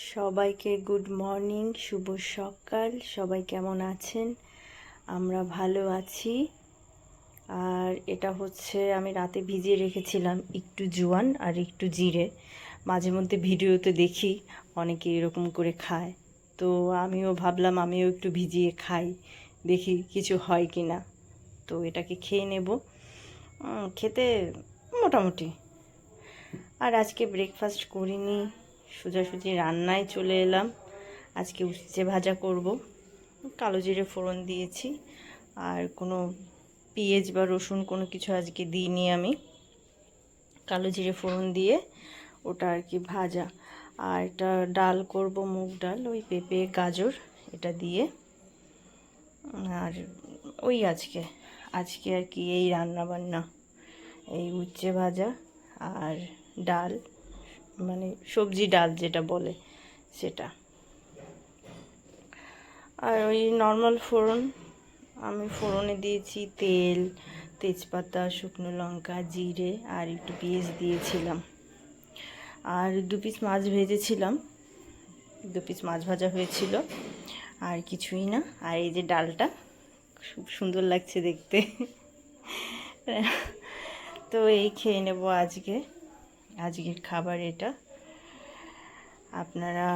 সবাইকে good morning, শুভ সকাল। সবাই কেমন আছেন? আমরা ভালো আছি। আর এটা হচ্ছে আমি রাতে ভিজিয়ে রেখেছিলাম একটু জোয়ান আর একটু জিরে। মাঝে মধ্যে ভিডিওতে দেখি অনেকে এরকম করে খায়, তো আমিও ভাবলাম আমিও একটু ভিজিয়ে খাই, দেখি কিছু হয় কি না। তো এটাকে খেয়ে নেব। খেতে মোটামুটি। আর আজকে ব্রেকফাস্ট করিনি, সোজাসুজি রান্নায় চলে এলাম। আজকে উচ্ছে ভাজা করব, কালো জিরে ফোড়ন দিয়েছি, আর কোনো পেঁয়াজ বা রসুন কোনো কিছু আজকে দিইনি আমি। কালো জিরে ফোড়ন দিয়ে ওটা আর কি ভাজা। আর এটা ডাল করব, মুগ ডাল, ওই পেঁপে গাজর এটা দিয়ে। আর ওই আজকে আজকে আর কি এই রান্না বান্না, এই উচ্ছে ভাজা আর ডাল, মানে সবজি ডাল যেটা বলে সেটা। আর ওই নর্মাল ফোড়ন, আমি ফোড়নে দিয়েছি তেল, তেজপাতা, শুকনো লঙ্কা, জিরে আর একটু পেঁয়াজ দিয়েছিলাম। আর 2 পিস মাছ ভেজেছিলাম, 2 পিস মাছ ভাজা হয়েছিল, আর কিছুই না। আর এই যে ডালটা খুব সুন্দর লাগছে দেখতে। তো এই খেয়ে নেব আজকের খাবার এটা। আপনারা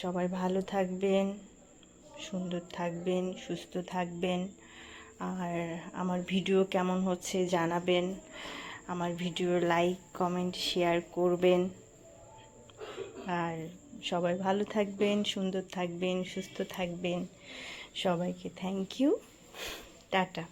সবাই ভালো থাকবেন, সুন্দর থাকবেন, সুস্থ থাকবেন। আর আমার ভিডিও কেমন হচ্ছে জানাবেন। আমার ভিডিও লাইক, কমেন্ট, শেয়ার করবেন। আর সবাই ভালো থাকবেন, সুন্দর থাকবেন, সুস্থ থাকবেন। সবাইকে থ্যাংক ইউ, টাটা।